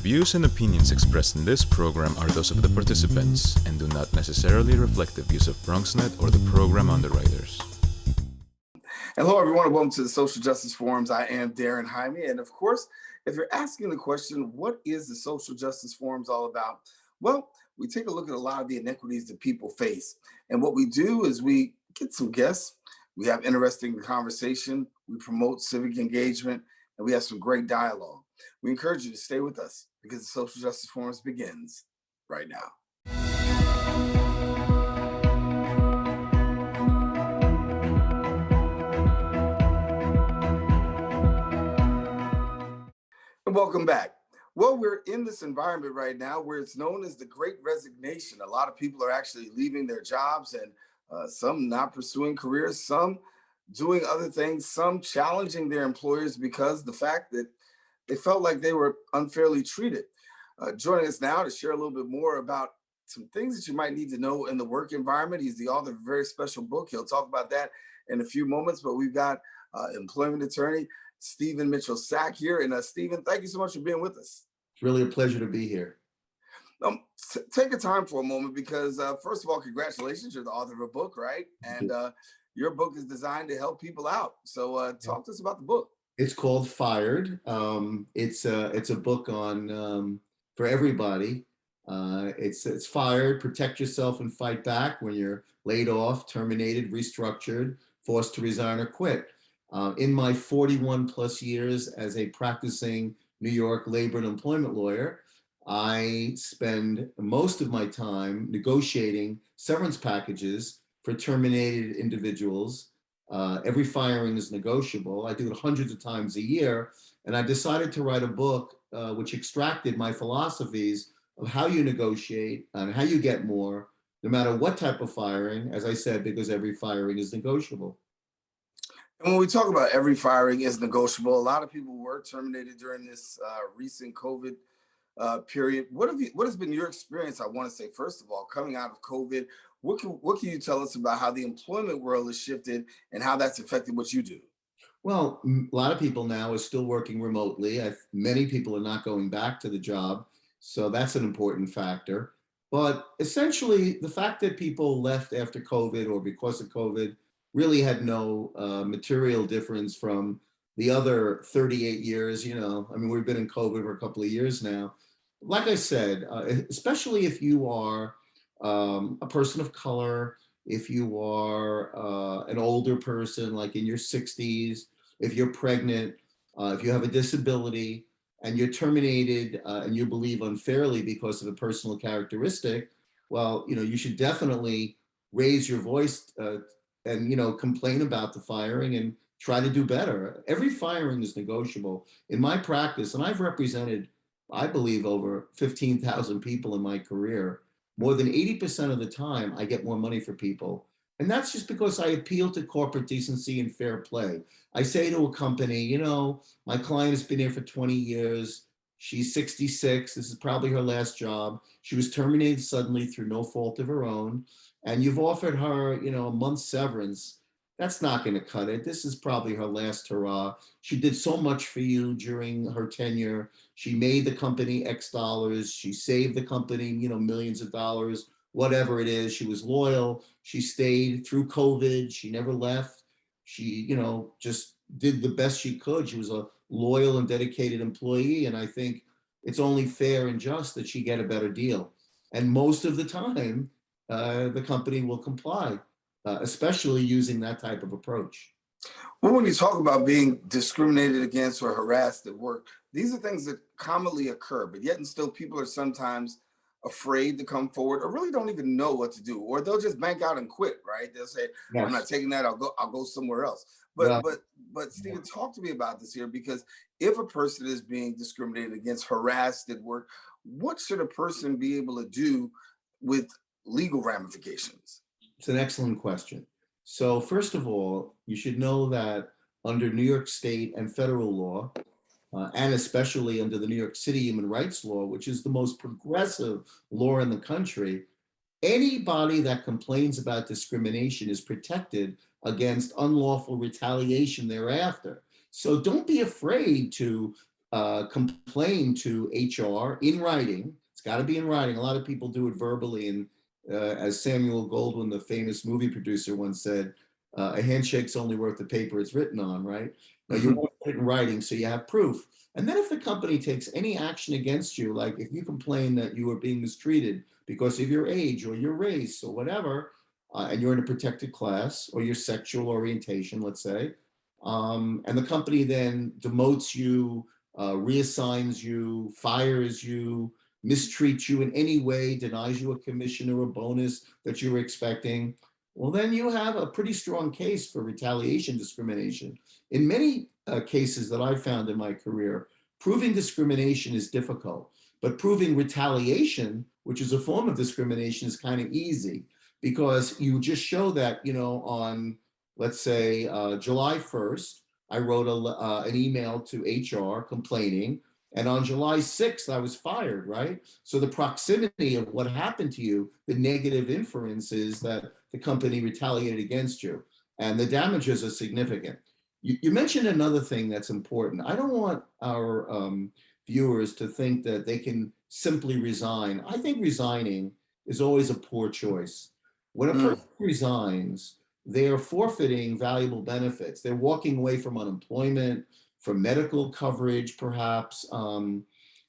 views and opinions expressed in this program are those of the participants and do not necessarily reflect the views of BronxNet or the program underwriters. Hello, everyone, and welcome to the Social Justice Forums. I am Daren, Jaime, and of course, if you're asking the question, what is the Social Justice Forums all about? Well, we take a look at a lot of the inequities that people face. And what we do is we get some guests, we have interesting conversation, we promote civic engagement, and we have some great dialogue. We encourage you to stay with us because the Social Justice Forums begins right now. And welcome back. Well, we're in this environment right now where it's known as the Great Resignation. A lot of people are actually leaving their jobs and some not pursuing careers, some doing other things, some challenging their employers because the fact that they felt like they were unfairly treated. Joining us now to share a little bit more about some things that you might need to know in the work environment. He's the author of a very special book. He'll talk about that in a few moments, but we've got employment attorney Stephen Mitchell-Sack here. And Stephen, thank you so much for being with us. It's really a pleasure to be here. Take a time for a moment because first of all, congratulations, you're the author of a book, right? And your book is designed to help people out. So talk to us about the book. It's called Fired. It's a book on for everybody. It's Fired, protect yourself and fight back when you're laid off, terminated, restructured, forced to resign or quit. In my 41 plus years as a practicing New York labor and employment lawyer, I spend most of my time negotiating severance packages for terminated individuals. Every firing is negotiable. I do it hundreds of times a year. And I decided to write a book which extracted my philosophies of how you negotiate and how you get more, no matter what type of firing, as I said, because every firing is negotiable. And when we talk about every firing is negotiable, a lot of people were terminated during this recent COVID period. What has been your experience? I want to say, first of all, coming out of COVID, what can you tell us about how the employment world has shifted and how that's affected what you do? Well, a lot of people now are still working remotely. Many people are not going back to the job. So that's an important factor. But essentially, the fact that people left after COVID or because of COVID really had no material difference from the other 38 years. We've been in COVID for a couple of years now. Like I said, especially if you are a person of color, if you are an older person, like in your 60s, if you're pregnant, if you have a disability and you're terminated and you believe unfairly because of a personal characteristic, well, you should definitely raise your voice and complain about the firing and try to do better. Every firing is negotiable. In my practice, and I've represented, I believe, over 15,000 people in my career, more than 80% of the time, I get more money for people. And that's just because I appeal to corporate decency and fair play. I say to a company, my client has been here for 20 years. She's 66. This is probably her last job. She was terminated suddenly through no fault of her own. And you've offered her, a month's severance. That's not going to cut it. This is probably her last hurrah. She did so much for you during her tenure. She made the company X dollars. She saved the company, millions of dollars, whatever it is. She was loyal. She stayed through COVID. She never left. She, just did the best she could. She was a loyal and dedicated employee. And I think it's only fair and just that she get a better deal. And most of the time, the company will comply, especially using that type of approach. Well, when you talk about being discriminated against or harassed at work, these are things that commonly occur, but yet and still people are sometimes afraid to come forward or really don't even know what to do, or they'll just bank out and quit, right? They'll say, yes, I'm not taking that, I'll go somewhere else. But Stephen, talk to me about this here, because if a person is being discriminated against, harassed at work, what should a person be able to do with legal ramifications? It's an excellent question. So first of all, you should know that under New York state and federal law, and especially under the New York City human rights law, which is the most progressive law in the country, anybody that complains about discrimination is protected against unlawful retaliation thereafter. So don't be afraid to complain to HR in writing. It's got to be in writing. A lot of people do it verbally. And as Samuel Goldwyn, the famous movie producer, once said, a handshake's only worth the paper it's written on, right? Now you want to put it in writing so you have proof. And then if the company takes any action against you, like if you complain that you are being mistreated because of your age or your race or whatever, and you're in a protected class, or your sexual orientation, let's say, and the company then demotes you, reassigns you, fires you, mistreats you in any way, denies you a commission or a bonus that you were expecting, well, then you have a pretty strong case for retaliation discrimination. In many cases that I've found in my career, proving discrimination is difficult, but proving retaliation, which is a form of discrimination, is kind of easy, because you just show that, on, let's say, July 1st, I wrote an email to HR complaining, and on July 6th, I was fired, right? So the proximity of what happened to you, the negative inference is that the company retaliated against you, and the damages are significant. You mentioned another thing that's important. I don't want our viewers to think that they can simply resign. I think resigning is always a poor choice. When a person resigns, they're forfeiting valuable benefits. They're walking away from unemployment, from medical coverage, perhaps, and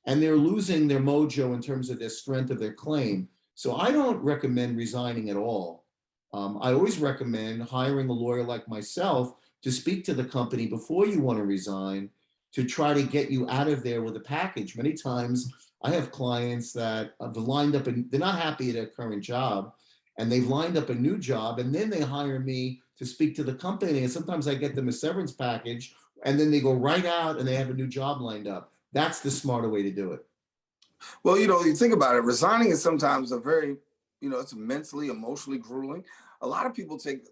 they're losing their mojo in terms of their strength of their claim. So I don't recommend resigning at all. I always recommend hiring a lawyer like myself to speak to the company before you want to resign, to try to get you out of there with a package. Many times I have clients that have lined up and they're not happy at their current job, and they've lined up a new job, and then they hire me to speak to the company. And sometimes I get them a severance package, and then they go right out and they have a new job lined up. That's the smarter way to do it. Well, you think about it, resigning is sometimes a very, it's mentally, emotionally grueling. A lot of people take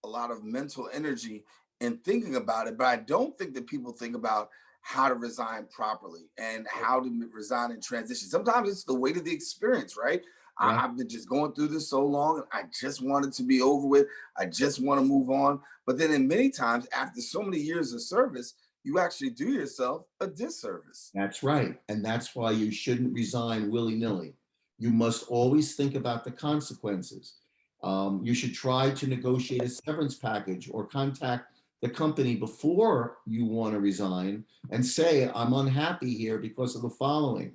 a lot of mental energy in thinking about it, but I don't think that people think about how to resign properly and how to resign in transition. Sometimes it's the weight of the experience, right? Yeah. I've been just going through this so long, and I just wanted to be over with. I just want to move on. But then in many times, after so many years of service, you actually do yourself a disservice. That's right. And that's why you shouldn't resign willy-nilly. You must always think about the consequences. You should try to negotiate a severance package or contact the company before you want to resign and say, I'm unhappy here because of the following.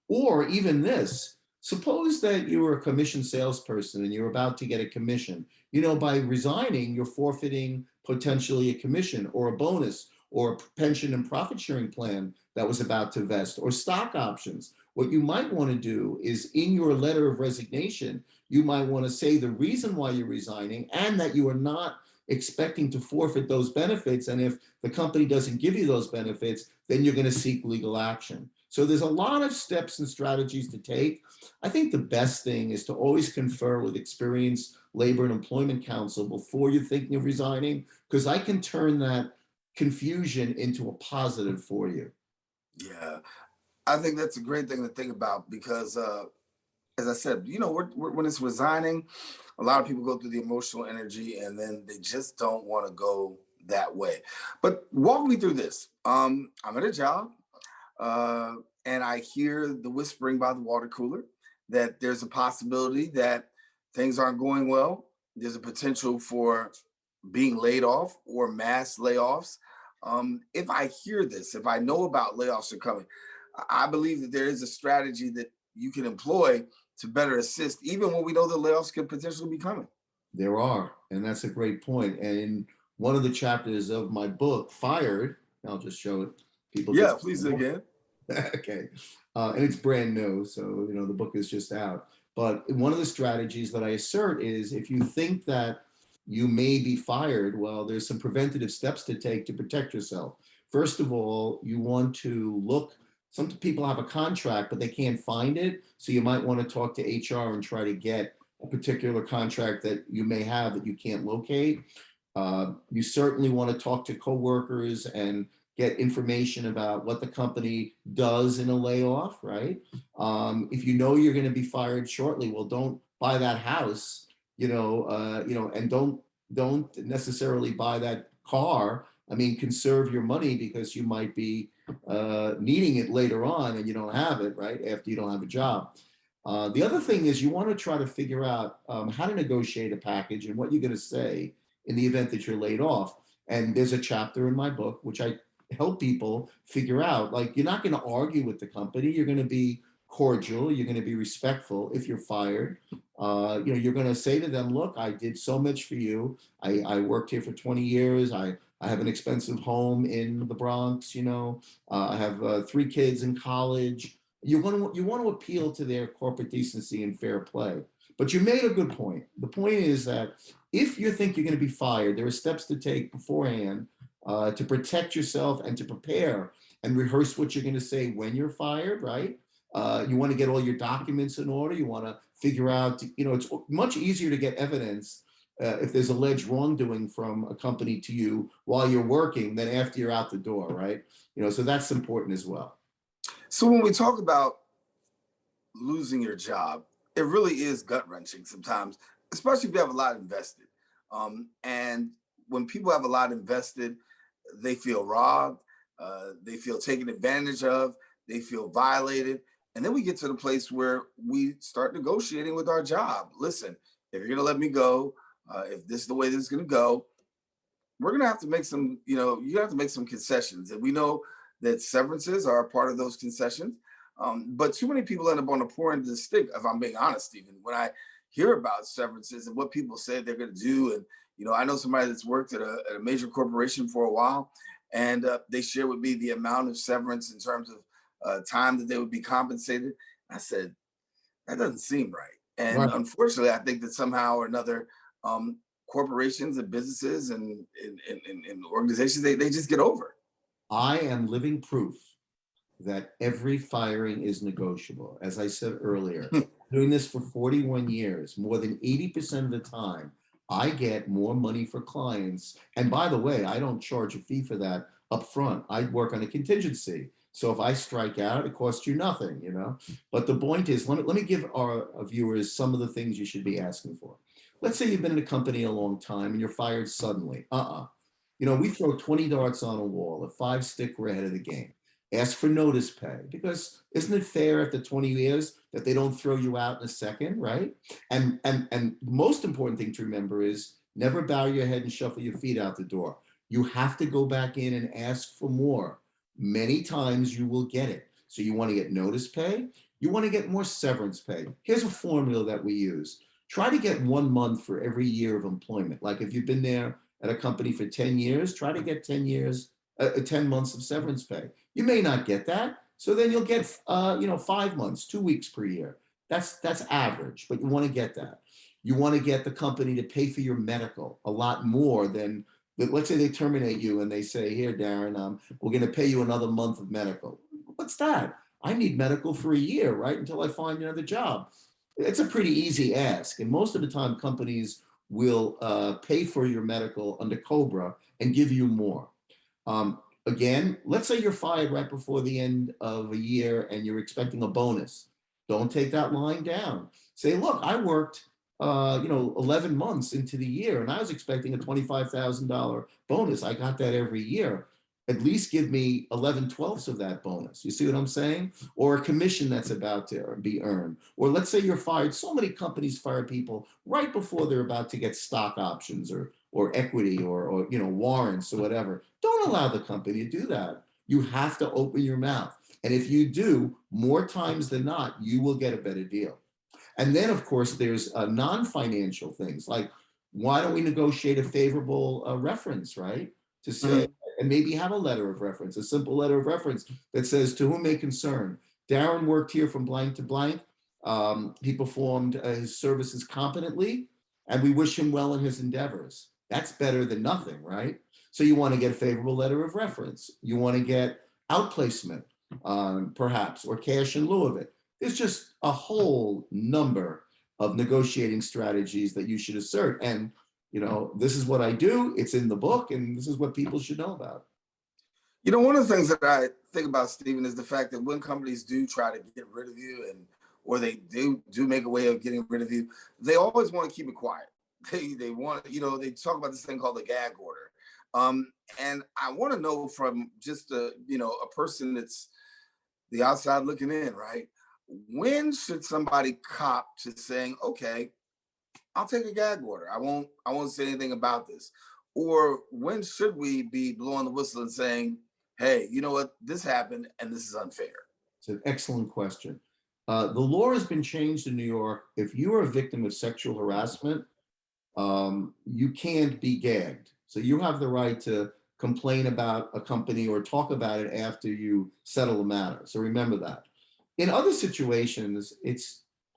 Or even this, suppose that you were a commission salesperson and you're about to get a commission. By resigning, you're forfeiting potentially a commission or a bonus or a pension and profit sharing plan that was about to vest, or stock options. What you might want to do is, in your letter of resignation, you might want to say the reason why you're resigning and that you are not expecting to forfeit those benefits. And if the company doesn't give you those benefits, then you're going to seek legal action. So there's a lot of steps and strategies to take. I think the best thing is to always confer with experienced labor and employment counsel before you're thinking of resigning, because I can turn that confusion into a positive for you. Yeah, I think that's a great thing to think about because, as I said, when it's resigning, a lot of people go through the emotional energy and then they just don't want to go that way. But walk me through this. I'm at a job, and I hear the whispering by the water cooler that there's a possibility that things aren't going well. There's a potential for being laid off or mass layoffs. If I hear this, if I know about layoffs are coming, I believe that there is a strategy that you can employ to better assist, even when we know the layoffs could potentially be coming. There are, and that's a great point. And in one of the chapters of my book, Fired, I'll just show it. People Yeah, please again. Okay. And it's brand new, so the book is just out. But one of the strategies that I assert is, if you think that you may be fired, well, there's some preventative steps to take to protect yourself. First of all, you want to look. Some people have a contract, but they can't find it. So you might want to talk to HR and try to get a particular contract that you may have that you can't locate. You certainly want to talk to coworkers and get information about what the company does in a layoff, right? If you know you're going to be fired shortly, well, don't buy that house, and don't necessarily buy that car I mean, conserve your money because you might be needing it later on and you don't have it, right? After you don't have a job. The other thing is you want to try to figure out how to negotiate a package and what you're going to say in the event that you're laid off. And there's a chapter in my book, which I help people figure out. Like, you're not going to argue with the company. You're going to be cordial. You're going to be respectful if you're fired. You're going to say to them, look, I did so much for you. I worked here for 20 years. I have an expensive home in the Bronx. I have 3 kids in college. You want to appeal to their corporate decency and fair play. But you made a good point. The point is that if you think you're going to be fired, there are steps to take beforehand to protect yourself and to prepare and rehearse what you're going to say when you're fired, right? You want to get all your documents in order. You want to figure out, it's much easier to get evidence if there's alleged wrongdoing from a company to you while you're working than after you're out the door, right? So that's important as well. So when we talk about losing your job, it really is gut wrenching sometimes, especially if you have a lot invested. And when people have a lot invested, they feel robbed, they feel taken advantage of, they feel violated. And then we get to the place where we start negotiating with our job. Listen, if you're going to let me go, if this is the way this is going to go, we're going to have to make some, you have to make some concessions. And we know that severances are a part of those concessions. But too many people end up on the poor end of the stick, if I'm being honest, Stephen. When I hear about severances and what people say they're going to do, and I know somebody that's worked at a major corporation for a while, and they share with me the amount of severance in terms of time that they would be compensated. I said, that doesn't seem right. And Right. unfortunately, I think that somehow or another, corporations and businesses and organizations, they just get over it. I am living proof that every firing is negotiable. As I said earlier, doing this for 41 years, more than 80% of the time, I get more money for clients. And by the way, I don't charge a fee for that up front. I work on a contingency. So if I strike out, it costs you nothing, But the point is, let me give our viewers some of the things you should be asking for. Let's say you've been in a company a long time and you're fired suddenly. We throw 20 darts on a wall. At 5 stick, we're ahead of the game. Ask for notice pay, because isn't it fair after 20 years that they don't throw you out in a second, right? And the most important thing to remember is never bow your head and shuffle your feet out the door. You have to go back in and ask for more. Many times you will get it. So you want to get notice pay. You want to get more severance pay. Here's a formula that we use. Try to get 1 month for every year of employment. Like if you've been there at a company for 10 years, try to get 10 months of severance pay. You may not get that. So then you'll get, 5 months, 2 weeks per year. That's average, but you want to get that. You want to get the company to pay for your medical a lot more than, let's say they terminate you and they say, here, Daren, we're going to pay you another month of medical. What's that? I need medical for a year, right? Until I find another job. It's a pretty easy ask. And most of the time companies will pay for your medical under COBRA and give you more. Again, let's say you're fired right before the end of a year and you're expecting a bonus. Don't take that line down. Say, look, I worked 11 months into the year and I was expecting a $25,000 bonus. I got that every year. At least give me 11/12 of that bonus. You see what I'm saying? Or a commission that's about to be earned. Or let's say you're fired. So many companies fire people right before they're about to get stock options or equity or warrants or whatever. Don't allow the company to do that. You have to open your mouth. And if you do, more times than not, you will get a better deal. And then, of course, there's non-financial things like, why don't we negotiate a favorable reference, right? To say, and maybe have a letter of reference, a simple letter of reference that says, to whom may concern, Daren worked here from blank to blank. He performed his services competently, and we wish him well in his endeavors. That's better than nothing, right? So you want to get a favorable letter of reference. You want to get outplacement, perhaps, or cash in lieu of it. There's just a whole number of negotiating strategies that you should assert. And this is what I do. It's in the book, and this is what people should know about. One of the things that I think about, Stephen, is the fact that when companies do try to get rid of you, or they do make a way of getting rid of you, they always want to keep it quiet. They want, they talk about this thing called the gag order. And I want to know from just a person that's the outside looking in, right? When should somebody cop to saying, okay, I'll take a gag order. I won't say anything about this. Or when should we be blowing the whistle and saying, hey, you know what, this happened and this is unfair? It's an excellent question. The law has been changed in New York. If you are a victim of sexual harassment, you can't be gagged. So you have the right to complain about a company or talk about it after you settle the matter. So remember that. In other situations,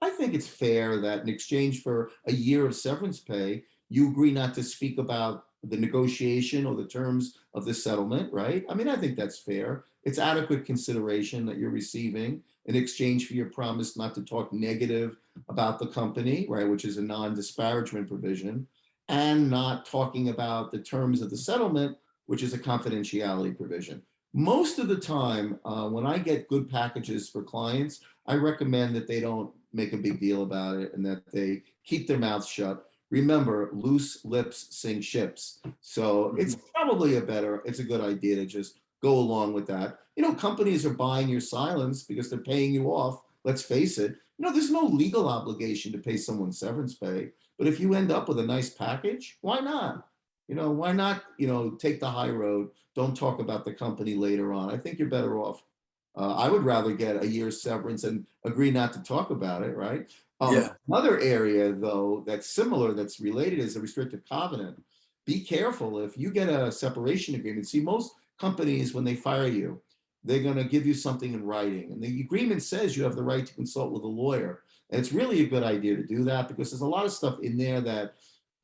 I think it's fair that in exchange for a year of severance pay, you agree not to speak about the negotiation or the terms of the settlement, right? I mean, I think that's fair. It's adequate consideration that you're receiving in exchange for your promise not to talk negative about the company, right, which is a non-disparagement provision, and not talking about the terms of the settlement, which is a confidentiality provision. Most of the time, when I get good packages for clients, I recommend that they don't make a big deal about it and that they keep their mouths shut. Remember, loose lips sink ships. So it's probably it's a good idea to just go along with that. Companies are buying your silence because they're paying you off. Let's face it. There's no legal obligation to pay someone severance pay. But if you end up with a nice package, why not? Why not, take the high road? Don't talk about the company later on. I think you're better off. I would rather get a year's severance and agree not to talk about it, right? Yeah. Another area, though, that's similar, that's related, is a restrictive covenant. Be careful if you get a separation agreement. See, most companies, when they fire you, they're going to give you something in writing. And the agreement says you have the right to consult with a lawyer. And it's really a good idea to do that because there's a lot of stuff in there that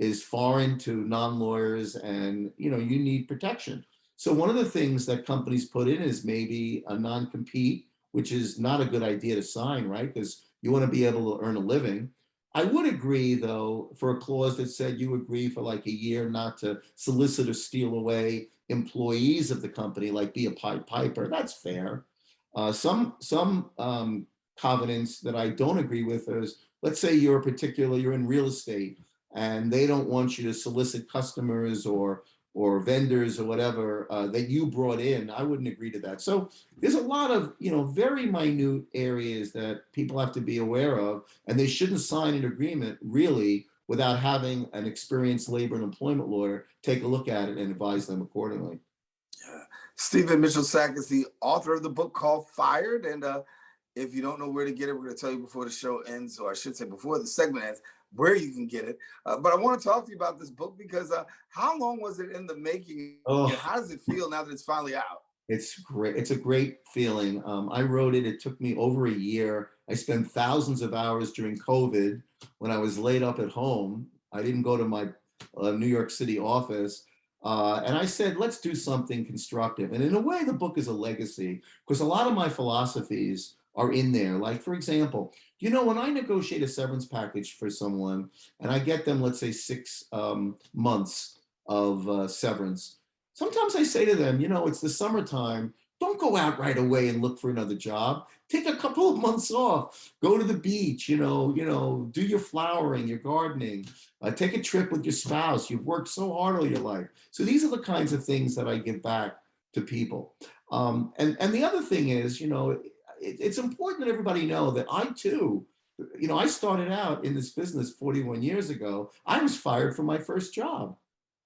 is foreign to non-lawyers and, you need protection. So one of the things that companies put in is maybe a non-compete, which is not a good idea to sign, right? Because you want to be able to earn a living. I would agree, though, for a clause that said you agree for like a year not to solicit or steal away employees of the company, like be a Pied Piper. That's fair. Some covenants that I don't agree with is, let's say you're in real estate and they don't want you to solicit customers or vendors or whatever that you brought in. I wouldn't agree to that. So there's a lot of, very minute areas that people have to be aware of, and they shouldn't sign an agreement really without having an experienced labor and employment lawyer take a look at it and advise them accordingly. Yeah. Stephen Mitchell-Sack is the author of the book called Fired. And if you don't know where to get it, we're going to tell you before the show ends, or I should say before the segment ends, where you can get it. But I want to talk to you about this book because how long was it in the making? Oh, and how does it feel now that it's finally out? it's great. It's a great feeling. I wrote it. It took me over a year. I spent thousands of hours during COVID when I was laid up at home. I didn't go to my New York City office. And I said, let's do something constructive. And in a way, the book is a legacy because a lot of my philosophies are in there. Like, for example, when I negotiate a severance package for someone and I get them, let's say 6 months of severance, sometimes I say to them, it's the summertime. Don't go out right away and look for another job. Take a couple of months off. Go to the beach, do your flowering, your gardening. Take a trip with your spouse. You've worked so hard all your life. So these are the kinds of things that I give back to people. And the other thing is, it's important that everybody know that I too, I started out in this business 41 years ago. I was fired from my first job.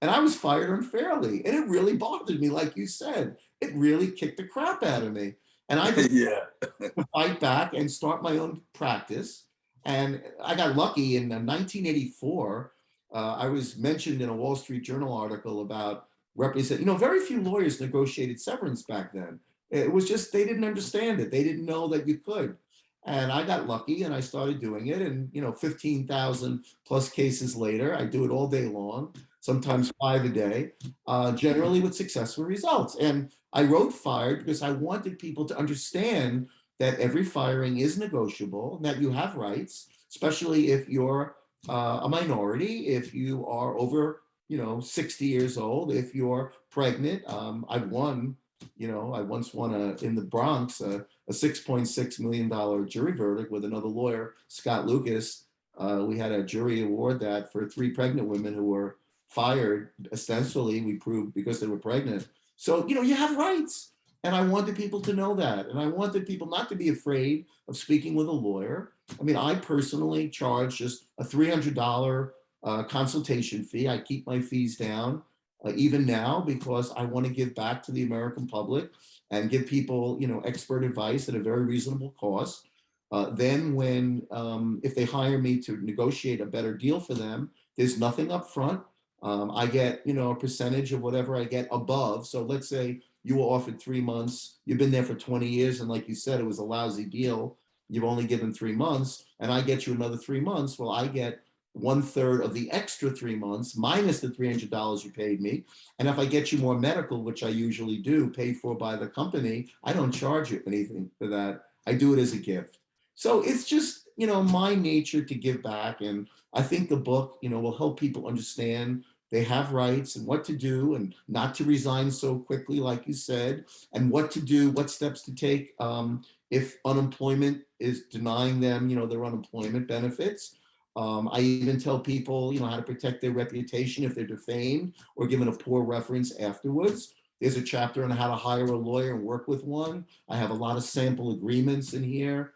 And I was fired unfairly. And it really bothered me, like you said. It really kicked the crap out of me. And I just Yeah. to fight back and start my own practice. And I got lucky in 1984. I was mentioned in a Wall Street Journal article about very few lawyers negotiated severance back then. It was just, they didn't understand it. They didn't know that you could. And I got lucky and I started doing it. And, 15,000 plus cases later, I do it all day long, sometimes 5 a day, generally with successful results. And I wrote Fired because I wanted people to understand that every firing is negotiable, that you have rights, especially if you're a minority, if you are over, 60 years old, if you're pregnant. I once won in the Bronx, a $6.6 million jury verdict with another lawyer, Scott Lucas. We had a jury award that for 3 pregnant women who were fired, essentially, we proved, because they were pregnant. So, you have rights. And I wanted people to know that. And I wanted people not to be afraid of speaking with a lawyer. I mean, I personally charge just a $300 consultation fee. I keep my fees down even now, because I want to give back to the American public and give people, expert advice at a very reasonable cost. Then if they hire me to negotiate a better deal for them, there's nothing up front. I get, a percentage of whatever I get above. So let's say you were offered 3 months, you've been there for 20 years, and like you said, it was a lousy deal. You've only given 3 months, and I get you another 3 months. Well, I get 1/3 of the extra 3 months minus the $300 you paid me. And if I get you more medical, which I usually do, paid for by the company, I don't charge you anything for that. I do it as a gift. So it's just, my nature to give back. And I think the book, will help people understand they have rights and what to do, and not to resign so quickly, like you said, and what to do, what steps to take if unemployment is denying them, their unemployment benefits. I even tell people, how to protect their reputation if they're defamed or given a poor reference afterwards. There's a chapter on how to hire a lawyer and work with one. I have a lot of sample agreements in here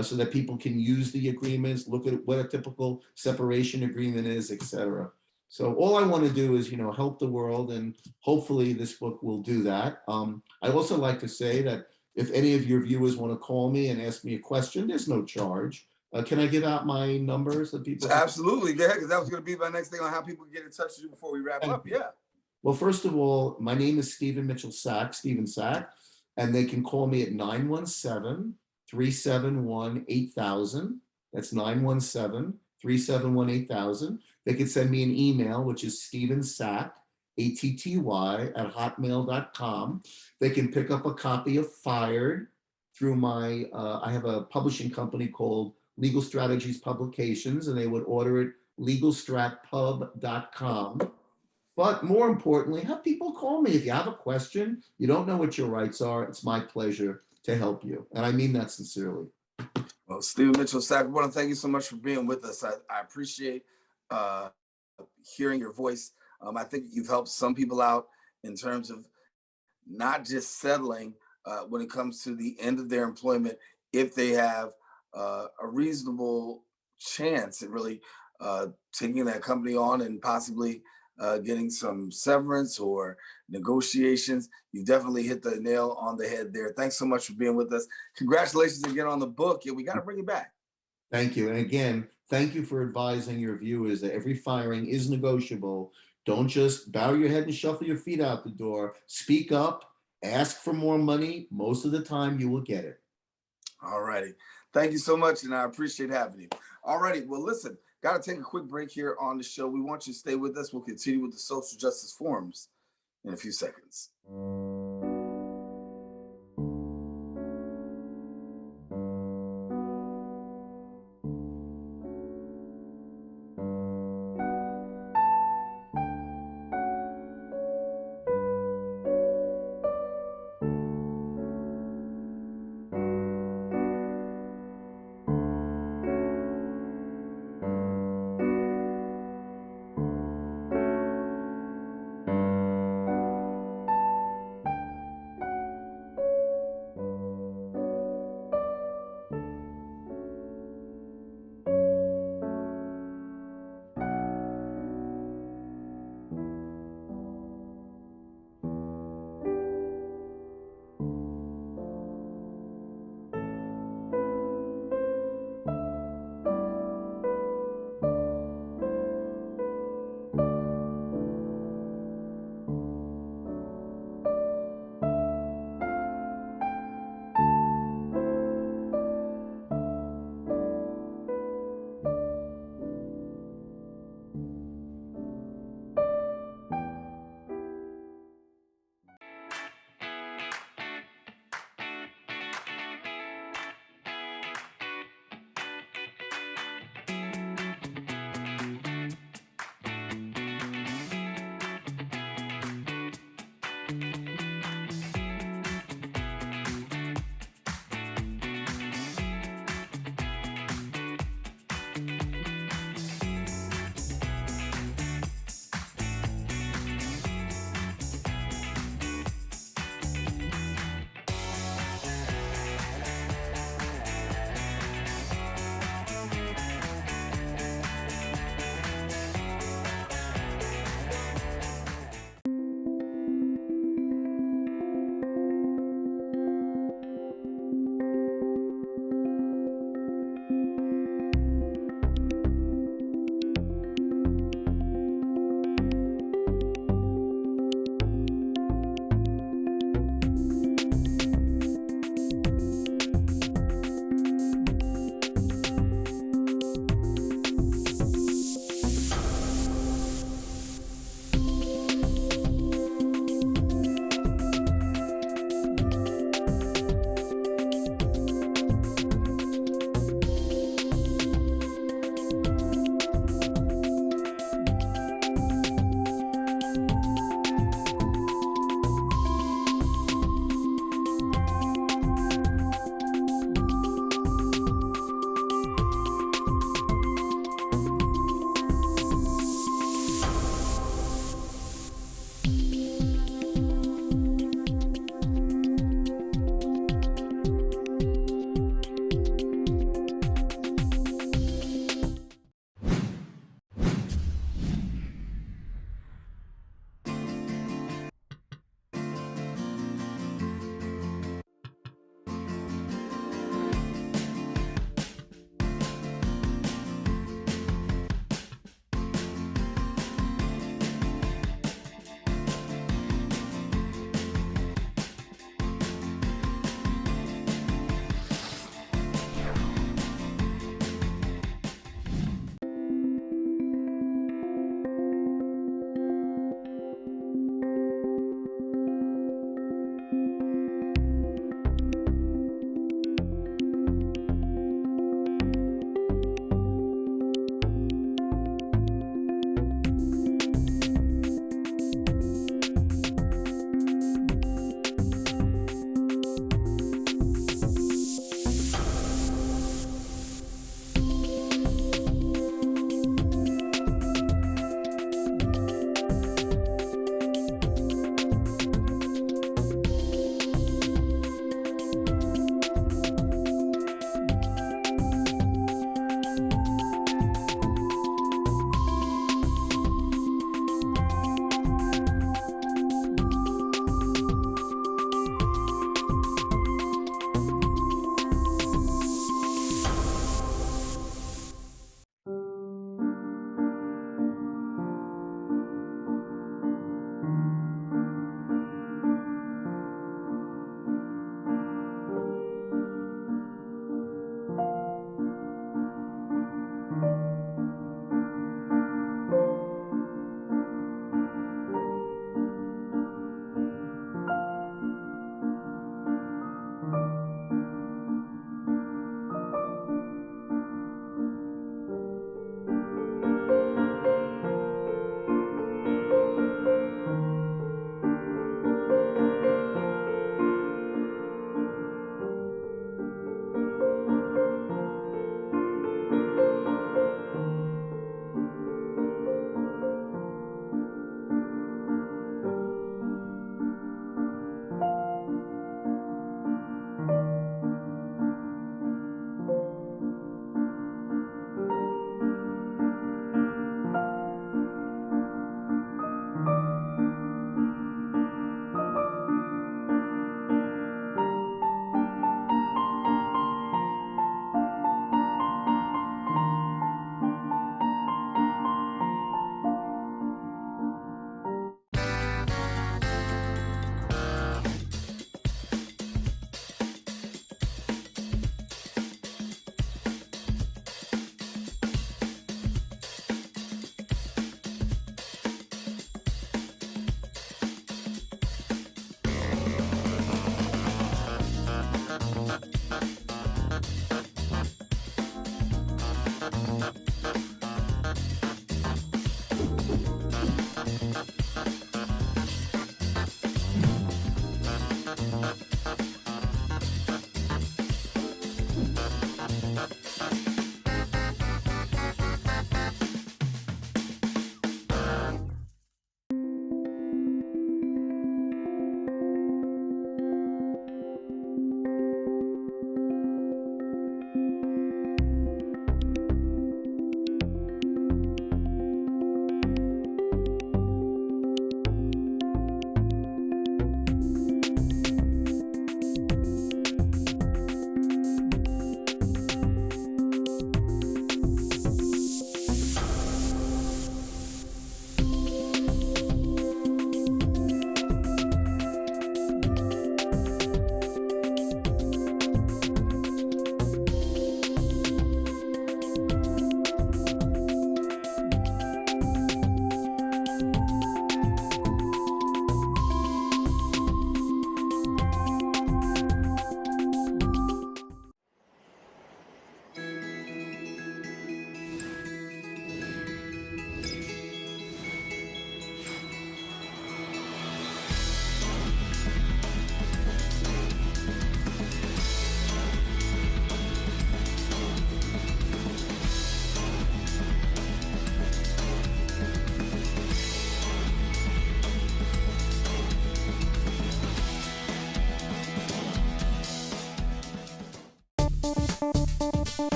so that people can use the agreements, look at what a typical separation agreement is, etc. So all I want to do is, help the world, and hopefully this book will do that. I also like to say that if any of your viewers want to call me and ask me a question, there's no charge. Can I give out my numbers that people? Absolutely, yeah, because that was going to be my next thing on how people can get in touch with you before we wrap up. Yeah. Well, first of all, my name is Stephen Mitchell Sack, Stephen Sack, and they can call me at 917-371-8000. That's 917-371-8000. They could send me an email, which is stephensack, atty@hotmail.com. They can pick up a copy of Fired through my, I have a publishing company called Legal Strategies Publications, and they would order it legalstratpub.com. But more importantly, have people call me. If you have a question, you don't know what your rights are, it's my pleasure to help you. And I mean that sincerely. Well, Stephen Mitchell Sack, I want to thank you so much for being with us. I appreciate hearing your voice. I think you've helped some people out in terms of not just settling when it comes to the end of their employment, if they have a reasonable chance at really taking that company on and possibly getting some severance or negotiations. You definitely hit the nail on the head there. Thanks so much for being with us. Congratulations again on the book. Yeah, we got to bring it back. Thank you. And again, thank you for advising your viewers that every firing is negotiable. Don't just bow your head and shuffle your feet out the door. Speak up, ask for more money. Most of the time you will get it. All righty. Thank you so much, and I appreciate having you. All righty. Well, listen, got to take a quick break here on the show. We want you to stay with us. We'll continue with the social justice forums in a few seconds.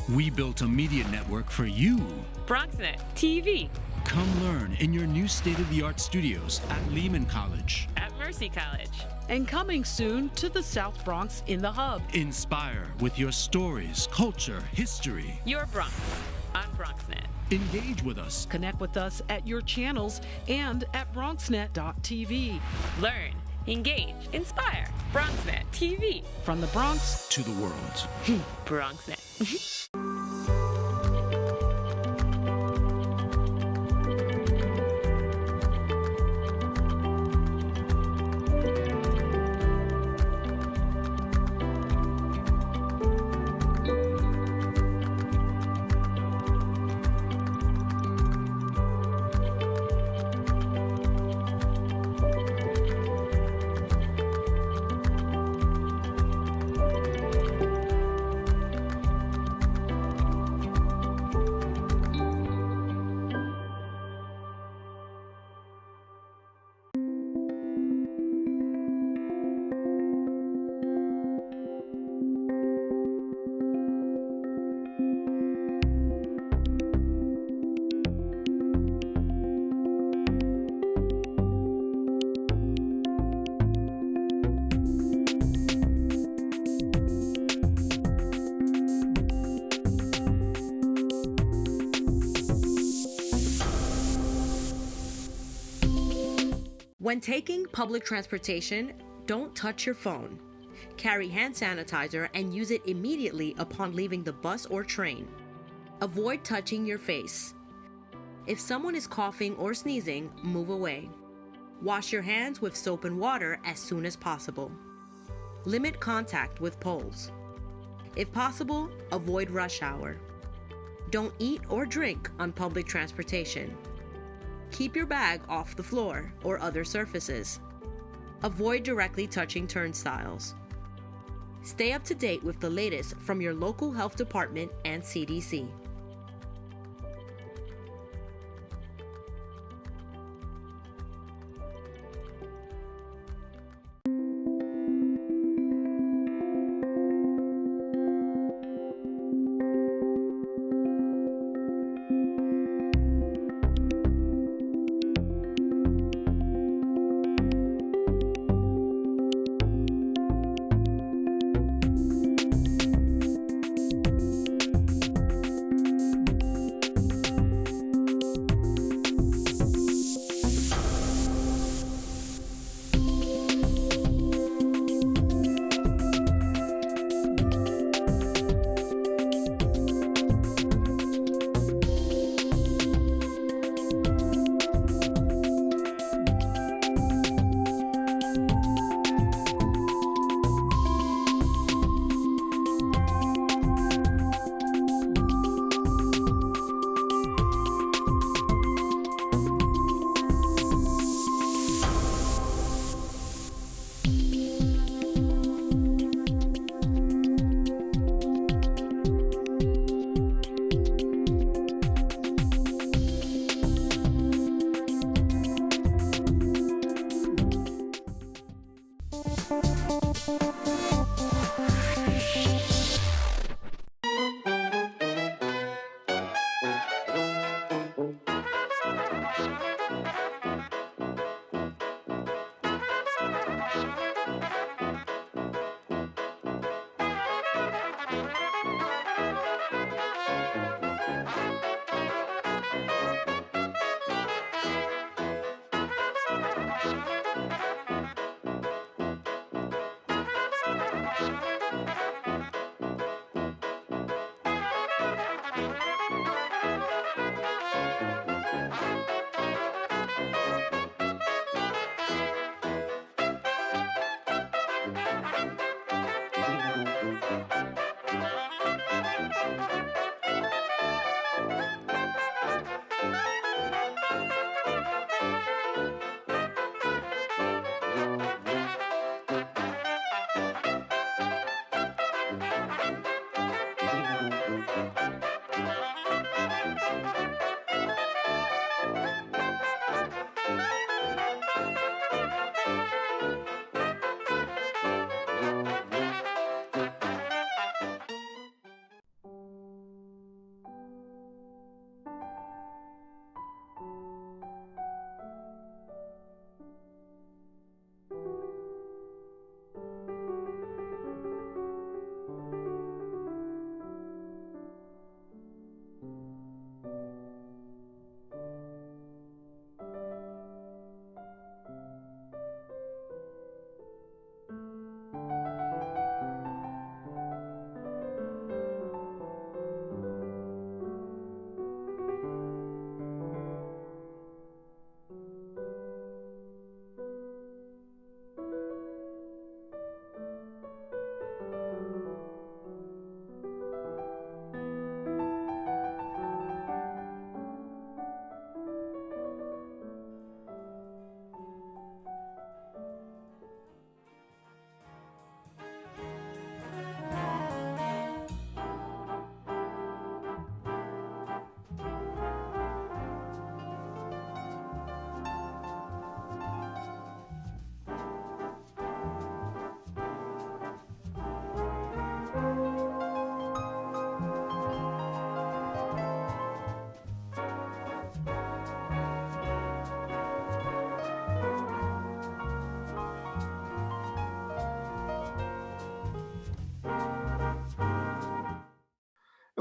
We built a media network for you. BronxNet TV. Come learn in your new state-of-the-art studios at Lehman College. At Mercy College. And coming soon to the South Bronx in the Hub. Inspire with your stories, culture, history. Your Bronx on BronxNet. Engage with us. Connect with us at your channels and at BronxNet.tv. Learn, engage, inspire. BronxNet TV. From the Bronx to the world. BronxNet. When taking public transportation, don't touch your phone. Carry hand sanitizer and use it immediately upon leaving the bus or train. Avoid touching your face. If someone is coughing or sneezing, move away. Wash your hands with soap and water as soon as possible. Limit contact with poles. If possible, avoid rush hour. Don't eat or drink on public transportation. Keep your bag off the floor or other surfaces. Avoid directly touching turnstiles. Stay up to date with the latest from your local health department and CDC.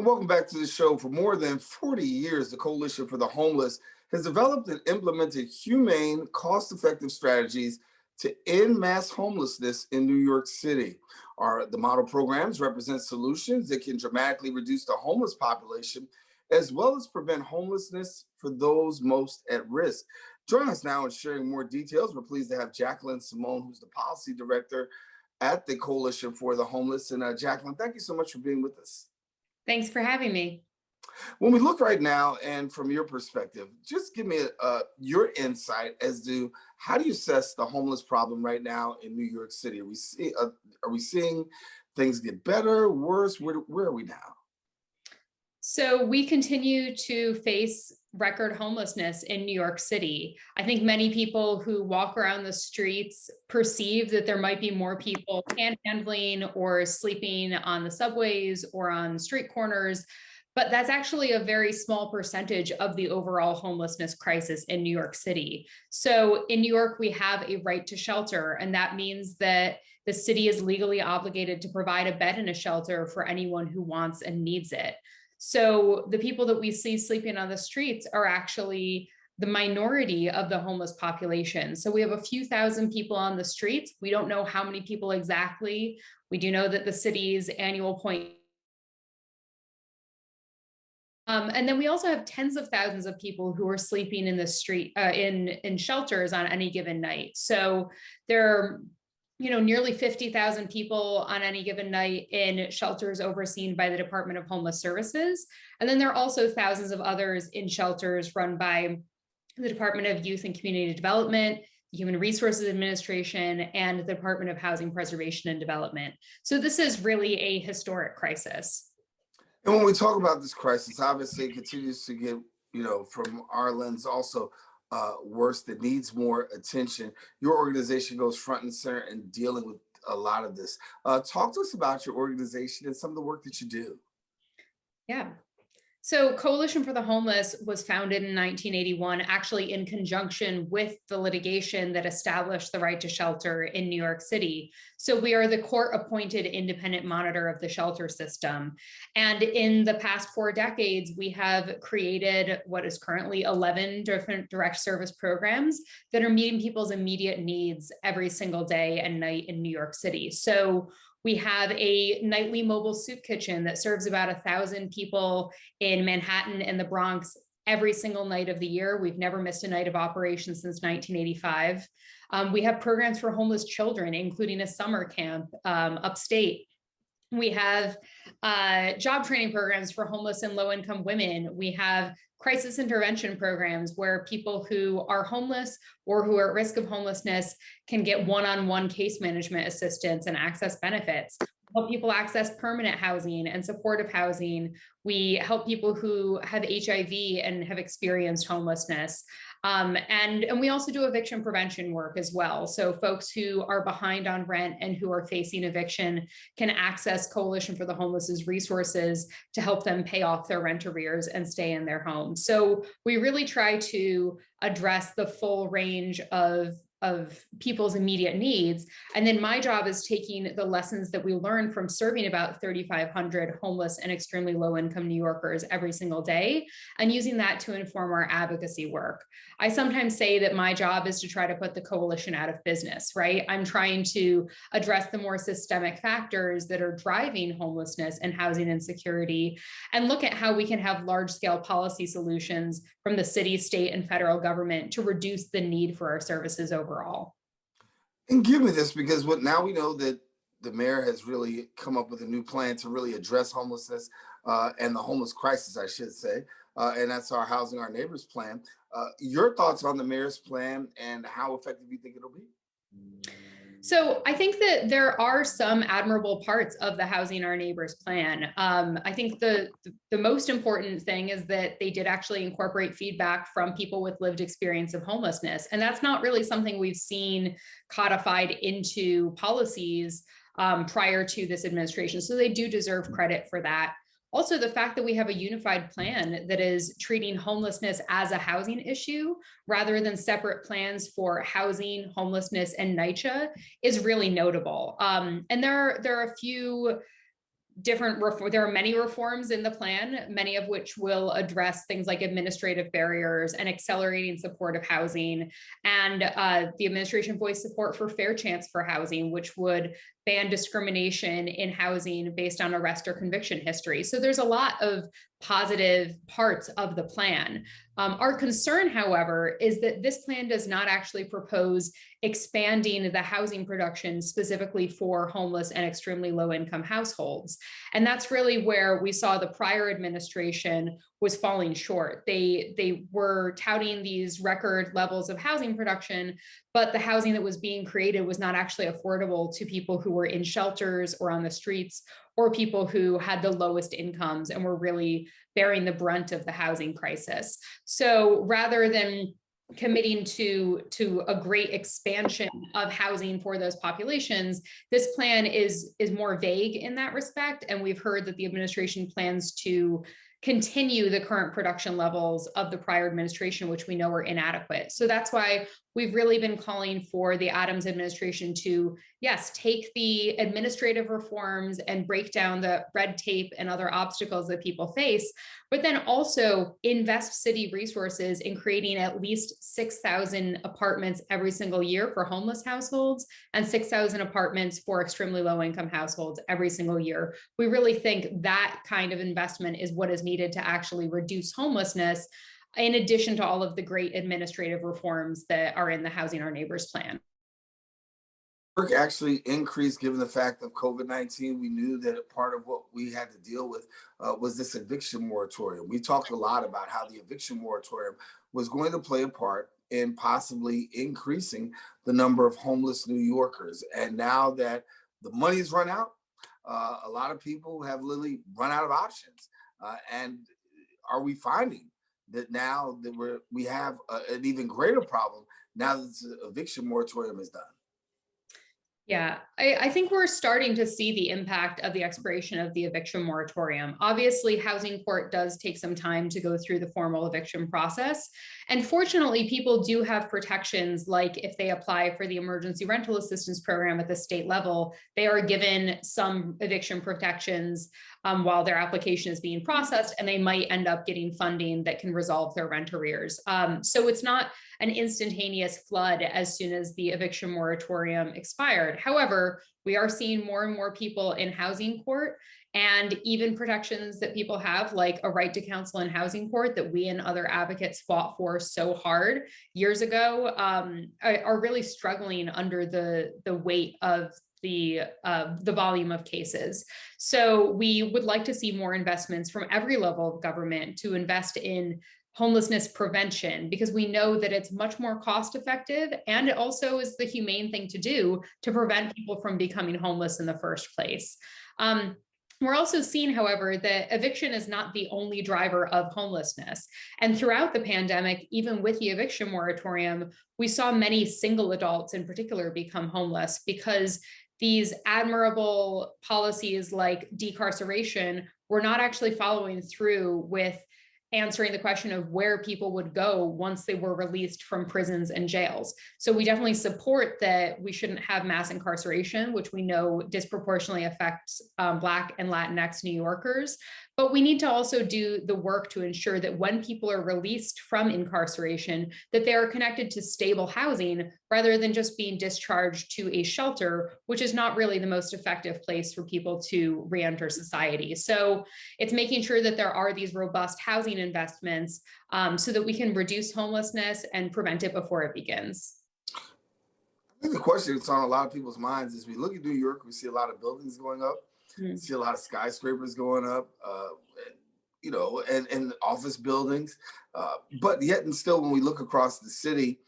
welcome back to the show. For more than 40 years, the Coalition for the Homeless has developed and implemented humane, cost-effective strategies to end mass homelessness in New York City. The model programs represent solutions that can dramatically reduce the homeless population, as well as prevent homelessness for those most at risk. Joining us now and sharing more details, we're pleased to have Jacquelyn Simone, who's the policy director at the Coalition for the Homeless. And Jacquelyn, thank you so much for being with us. Thanks for having me. When we look right now, and from your perspective, just give me your insight as to how do you assess the homeless problem right now in New York City? Are we seeing things get better, worse? Where are we now? So we continue to face record homelessness in New York City. I think many people who walk around the streets perceive that there might be more people panhandling or sleeping on the subways or on street corners, but that's actually a very small percentage of the overall homelessness crisis in New York City. So in New York, we have a right to shelter, and that means that the city is legally obligated to provide a bed in a shelter for anyone who wants and needs it. So the people that we see sleeping on the streets are actually the minority of the homeless population. So we have a few thousand people on the streets. We don't know how many people exactly. We do know that the city's annual point. And then we also have tens of thousands of people who are sleeping in the street, in shelters on any given night. So there are nearly 50,000 people on any given night in shelters overseen by the Department of Homeless Services. And then there are also thousands of others in shelters run by the Department of Youth and Community Development, the Human Resources Administration, and the Department of Housing Preservation and Development. So this is really a historic crisis. And when we talk about this crisis, obviously it continues to get, from our lens also, worse, that needs more attention. Your organization goes front and center in dealing with a lot of this. Talk to us about your organization and some of the work that you do. Yeah. So Coalition for the Homeless was founded in 1981, actually in conjunction with the litigation that established the right to shelter in New York City. So we are the court-appointed independent monitor of the shelter system. And in the past 4 decades, we have created what is currently 11 different direct service programs that are meeting people's immediate needs every single day and night in New York City. So we have a nightly mobile soup kitchen that serves about 1,000 people in Manhattan and the Bronx every single night of the year. We've never missed a night of operation since 1985. We have programs for homeless children, including a summer camp upstate. We have job training programs for homeless and low-income women. We have crisis intervention programs where people who are homeless or who are at risk of homelessness can get one-on-one case management assistance and access benefits. We help people access permanent housing and supportive housing. We help people who have HIV and have experienced homelessness. And we also do eviction prevention work as well. So folks who are behind on rent and who are facing eviction can access Coalition for the Homeless's resources to help them pay off their rent arrears and stay in their homes. So we really try to address the full range of people's immediate needs. And then my job is taking the lessons that we learn from serving about 3,500 homeless and extremely low income New Yorkers every single day and using that to inform our advocacy work. I sometimes say that my job is to try to put the coalition out of business, right? I'm trying to address the more systemic factors that are driving homelessness and housing insecurity and look at how we can have large scale policy solutions from the city, state, and federal government to reduce the need for our services overall. And give me this, because now we know that the mayor has really come up with a new plan to really address homelessness and the homeless crisis, I should say. And that's our Housing Our Neighbors plan. Your thoughts on the mayor's plan and how effective you think it'll be? So I think that there are some admirable parts of the Housing Our Neighbors plan. I think the most important thing is that they did actually incorporate feedback from people with lived experience of homelessness. And that's not really something we've seen codified into policies prior to this administration. So they do deserve credit for that. Also, the fact that we have a unified plan that is treating homelessness as a housing issue rather than separate plans for housing, homelessness, and NYCHA is really notable. And there are a few there are many reforms in the plan, many of which will address things like administrative barriers and accelerating supportive housing. And the administration voiced support for fair chance for housing, which would ban discrimination in housing based on arrest or conviction history. So there's a lot of positive parts of the plan. Our concern, however, is that this plan does not actually propose expanding the housing production specifically for homeless and extremely low income households. And that's really where we saw the prior administration was falling short. They were touting these record levels of housing production, but the housing that was being created was not actually affordable to people who were in shelters or on the streets, or people who had the lowest incomes and were really bearing the brunt of the housing crisis. So rather than committing to a great expansion of housing for those populations, this plan is more vague in that respect. And we've heard that the administration plans to continue the current production levels of the prior administration, which we know are inadequate. So that's why we've really been calling for the Adams administration to, yes, take the administrative reforms and break down the red tape and other obstacles that people face, but then also invest city resources in creating at least 6,000 apartments every single year for homeless households and 6,000 apartments for extremely low income households every single year. We really think that kind of investment is what is needed to actually reduce homelessness, in addition to all of the great administrative reforms that are in the Housing Our Neighbors plan. Work actually increased given the fact of COVID-19. We knew that part of what we had to deal with was this eviction moratorium. We talked a lot about how the eviction moratorium was going to play a part in possibly increasing the number of homeless New Yorkers. And now that the money's run out, a lot of people have literally run out of options. And are we finding that now that we have an even greater problem now that the eviction moratorium is done? Yeah, I think we're starting to see the impact of the expiration of the eviction moratorium. Obviously, housing court does take some time to go through the formal eviction process. And fortunately, people do have protections, like if they apply for the emergency rental assistance program at the state level, they are given some eviction protections while their application is being processed, and they might end up getting funding that can resolve their rent arrears. So it's not an instantaneous flood as soon as the eviction moratorium expired. However, we are seeing more and more people in housing court, and even protections that people have, like a right to counsel in housing court that we and other advocates fought for so hard years ago, are really struggling under the weight of the volume of cases. So we would like to see more investments from every level of government to invest in homelessness prevention, because we know that it's much more cost effective, and it also is the humane thing to do to prevent people from becoming homeless in the first place. We're also seeing, however, that eviction is not the only driver of homelessness. And throughout the pandemic, even with the eviction moratorium, we saw many single adults in particular become homeless because these admirable policies like decarceration were not actually following through with answering the question of where people would go once they were released from prisons and jails. So we definitely support that we shouldn't have mass incarceration, which we know disproportionately affects Black and Latinx New Yorkers. But we need to also do the work to ensure that when people are released from incarceration, that they are connected to stable housing rather than just being discharged to a shelter, which is not really the most effective place for people to re-enter society. So it's making sure that there are these robust housing investments so that we can reduce homelessness and prevent it before it begins. I think the question that's on a lot of people's minds is, we look at New York, we see a lot of buildings going up. Mm-hmm. See a lot of skyscrapers going up, and office buildings. But yet and still, when we look across the city,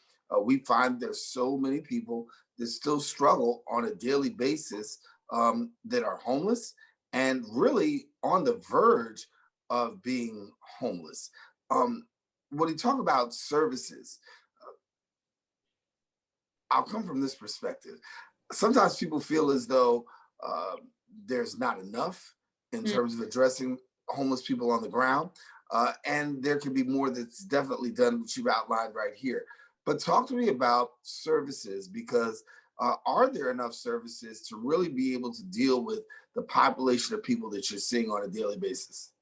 we find there's so many people that still struggle on a daily basis that are homeless and really on the verge of being homeless. When you talk about services, I'll come from this perspective. Sometimes people feel as though there's not enough in terms of addressing homeless people on the ground. And there can be more that's definitely done, which you've outlined right here. But talk to me about services, because Are there enough services to really be able to deal with the population of people that you're seeing on a daily basis?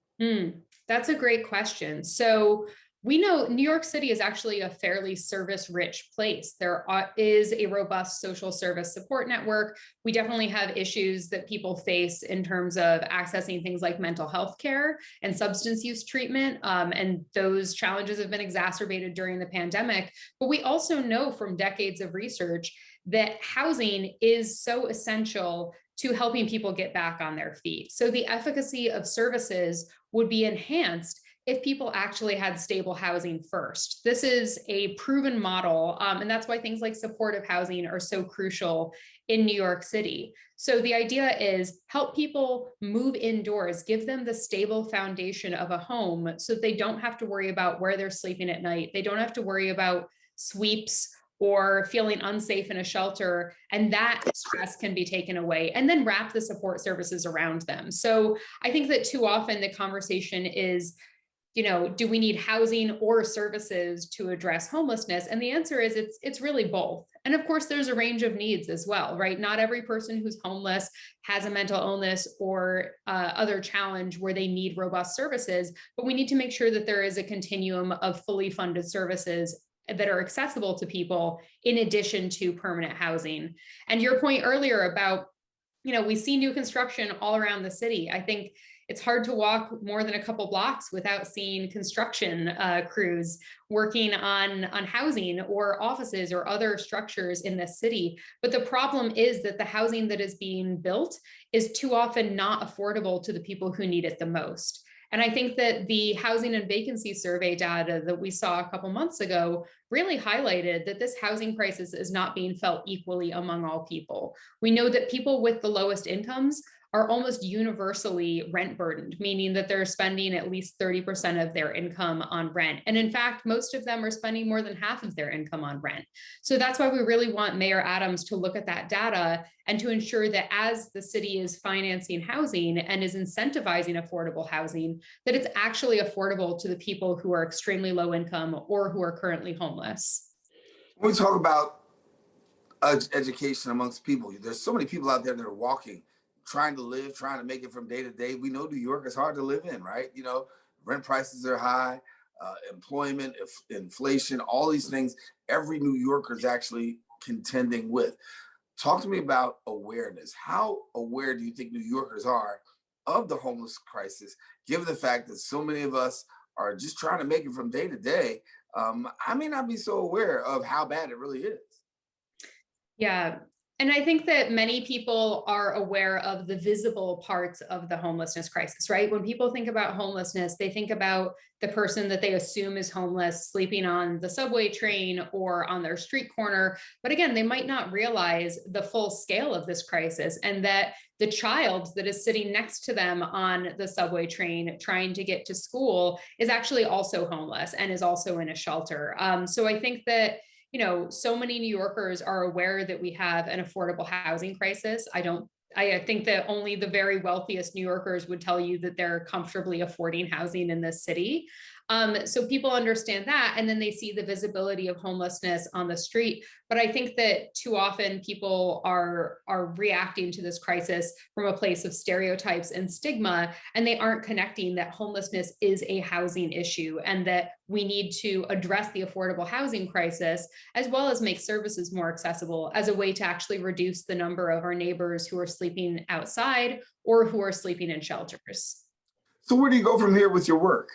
That's a great question. So we know New York City is actually a fairly service-rich place. There is a robust social service support network. We definitely have issues that people face in terms of accessing things like mental health care and substance use treatment. And those challenges have been exacerbated during the pandemic. But we also know from decades of research that housing is so essential to helping people get back on their feet. So the efficacy of services would be enhanced if people actually had stable housing first. This is a proven model, and that's why things like supportive housing are so crucial in New York City. So the idea is help people move indoors, give them the stable foundation of a home so they don't have to worry about where they're sleeping at night. They don't have to worry about sweeps or feeling unsafe in a shelter, and that stress can be taken away, and then wrap the support services around them. So I think that too often the conversation is, do we need housing or services to address homelessness? And the answer is it's really both. And of course, there's a range of needs as well, right? Not every person who's homeless has a mental illness or other challenge where they need robust services, but we need to make sure that there is a continuum of fully funded services that are accessible to people in addition to permanent housing. And your point earlier about, we see new construction all around the city. I think it's hard to walk more than a couple blocks without seeing construction crews working on housing or offices or other structures in the city. But the problem is that the housing that is being built is too often not affordable to the people who need it the most. And I think that the housing and vacancy survey data that we saw a couple months ago really highlighted that this housing crisis is not being felt equally among all people. We know that people with the lowest incomes are almost universally rent burdened, meaning that they're spending at least 30% of their income on rent. And in fact, most of them are spending more than half of their income on rent. So that's why we really want Mayor Adams to look at that data and to ensure that as the city is financing housing and is incentivizing affordable housing, that it's actually affordable to the people who are extremely low income or who are currently homeless. When we talk about education amongst people, there's so many people out there that are walking, trying to live, trying to make it from day to day. We know New York is hard to live in, right? Rent prices are high, employment, inflation, all these things every New Yorker is actually contending with. Talk to me about awareness. How aware do you think New Yorkers are of the homeless crisis, given the fact that so many of us are just trying to make it from day to day? I may not be so aware of how bad it really is. Yeah. And I think that many people are aware of the visible parts of the homelessness crisis, right? When people think about homelessness, they think about the person that they assume is homeless sleeping on the subway train or on their street corner. But again, they might not realize the full scale of this crisis and that the child that is sitting next to them on the subway train trying to get to school is actually also homeless and is also in a shelter. So I think that so many New Yorkers are aware that we have an affordable housing crisis. I think that only the very wealthiest New Yorkers would tell you that they're comfortably affording housing in this city. So people understand that, and then they see the visibility of homelessness on the street. But I think that too often people are reacting to this crisis from a place of stereotypes and stigma, and they aren't connecting that homelessness is a housing issue and that we need to address the affordable housing crisis, as well as make services more accessible as a way to actually reduce the number of our neighbors who are sleeping outside or who are sleeping in shelters. So where do you go from here with your work?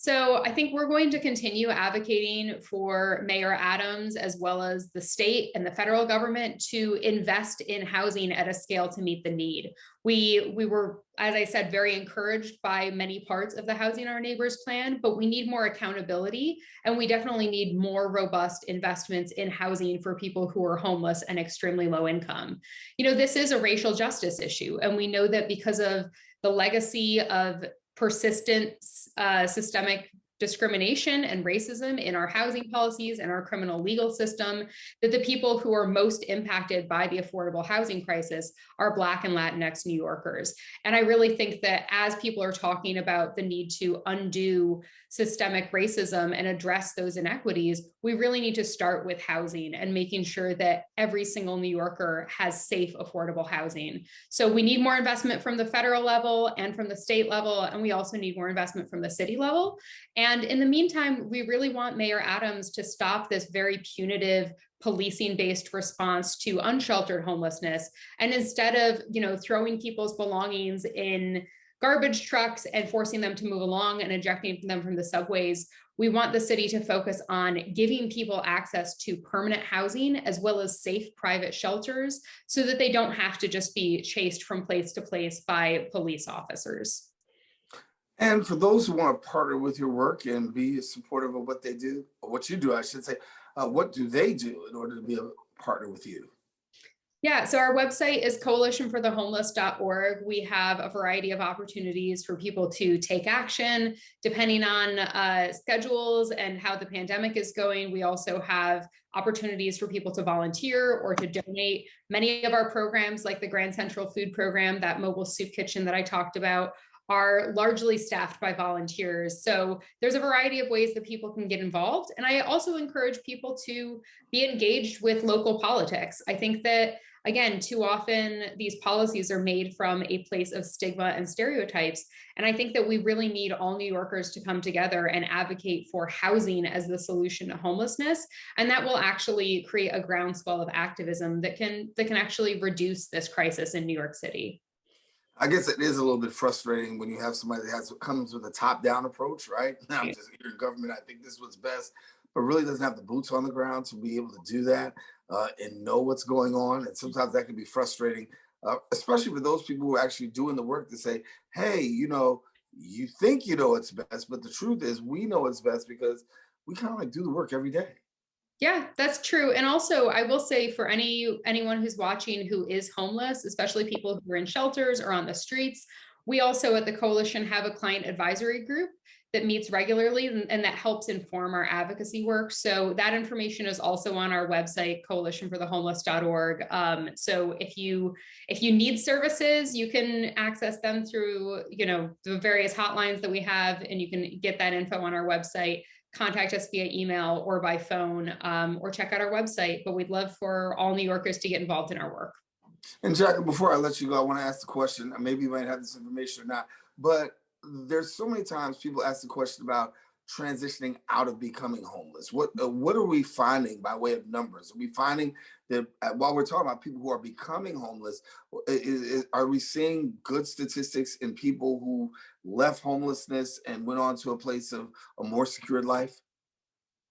So I think we're going to continue advocating for Mayor Adams, as well as the state and the federal government, to invest in housing at a scale to meet the need. We were, as I said, very encouraged by many parts of the Housing Our Neighbors plan, but we need more accountability, and we definitely need more robust investments in housing for people who are homeless and extremely low income. This is a racial justice issue, and we know that because of the legacy of persistent systemic discrimination and racism in our housing policies and our criminal legal system, that the people who are most impacted by the affordable housing crisis are Black and Latinx New Yorkers. And I really think that as people are talking about the need to undo systemic racism and address those inequities, we really need to start with housing and making sure that every single New Yorker has safe, affordable housing. So we need more investment from the federal level and from the state level, and we also need more investment from the city level. And in the meantime, we really want Mayor Adams to stop this very punitive policing-based response to unsheltered homelessness. And instead of, throwing people's belongings in garbage trucks and forcing them to move along and ejecting them from the subways, we want the city to focus on giving people access to permanent housing as well as safe private shelters so that they don't have to just be chased from place to place by police officers. And for those who want to partner with your work and be supportive of what they do, or what you do, I should say, what do they do in order to be a partner with you? Yeah, so our website is coalitionforthehomeless.org. We have a variety of opportunities for people to take action depending on schedules and how the pandemic is going. We also have opportunities for people to volunteer or to donate. Many of our programs, like the Grand Central Food Program, that mobile soup kitchen that I talked about, are largely staffed by volunteers. So there's a variety of ways that people can get involved. And I also encourage people to be engaged with local politics. I think that, again, too often these policies are made from a place of stigma and stereotypes. And I think that we really need all New Yorkers to come together and advocate for housing as the solution to homelessness. And that will actually create a groundswell of activism that can actually reduce this crisis in New York City. I guess it is a little bit frustrating when you have somebody that comes with a top-down approach, right? I'm just here in government, I think this is what's best, but really doesn't have the boots on the ground to be able to do that and know what's going on. And sometimes that can be frustrating, especially for those people who are actually doing the work to say, hey, you think you know it's best, but the truth is we know it's best because we kind of like do the work every day. Yeah, that's true. And also, I will say for anyone who's watching who is homeless, especially people who are in shelters or on the streets, we also at the Coalition have a client advisory group that meets regularly and that helps inform our advocacy work. So that information is also on our website, coalitionforthehomeless.org. So if you need services, you can access them through, the various hotlines that we have, and you can get that info on our website. Contact us via email or by phone, or check out our website. But we'd love for all New Yorkers to get involved in our work. And Jacquelyn, before I let you go, I want to ask the question, maybe you might have this information or not, but there's so many times people ask the question about transitioning out of becoming homeless. What are we finding by way of numbers? Are we finding that while we're talking about people who are becoming homeless, are we seeing good statistics in people who left homelessness and went on to a place of a more secured life?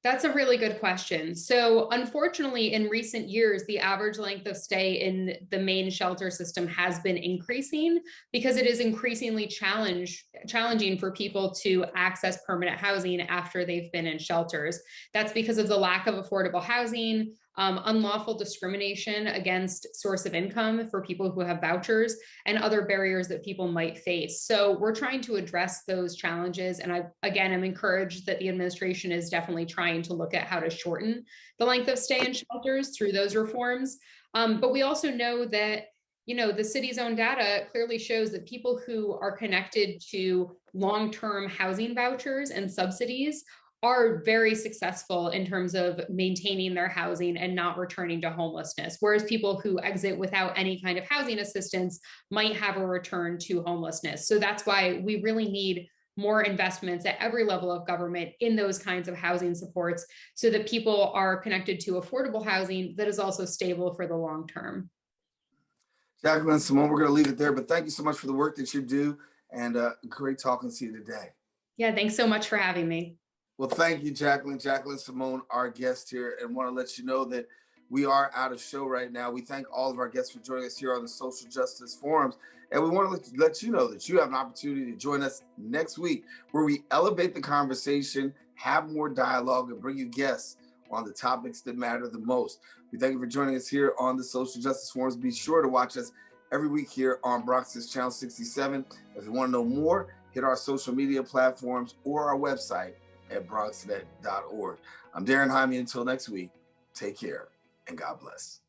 That's a really good question. So unfortunately, in recent years, the average length of stay in the main shelter system has been increasing because it is increasingly challenging for people to access permanent housing after they've been in shelters. That's because of the lack of affordable housing, unlawful discrimination against source of income for people who have vouchers, and other barriers that people might face. So we're trying to address those challenges. And I'm encouraged that the administration is definitely trying to look at how to shorten the length of stay in shelters through those reforms. But we also know that the city's own data clearly shows that people who are connected to long-term housing vouchers and subsidies are very successful in terms of maintaining their housing and not returning to homelessness, whereas people who exit without any kind of housing assistance might have a return to homelessness. So that's why we really need more investments at every level of government in those kinds of housing supports so that people are connected to affordable housing that is also stable for the long term. Jacquelyn, Simone, we're going to leave it there, but thank you so much for the work that you do, and great talking to you today. Yeah, thanks so much for having me. Well, thank you, Jacquelyn. Jacquelyn Simone, our guest here, and want to let you know that we are out of show right now. We thank all of our guests for joining us here on the Social Justice Forums, and we want to let you know that you have an opportunity to join us next week, where we elevate the conversation, have more dialogue, and bring you guests on the topics that matter the most. We thank you for joining us here on the Social Justice Forums. Be sure to watch us every week here on BronxNet Channel 67. If you want to know more, hit our social media platforms or our website, at BronxNet.org. I'm Daren Jaime. Until next week, take care and God bless.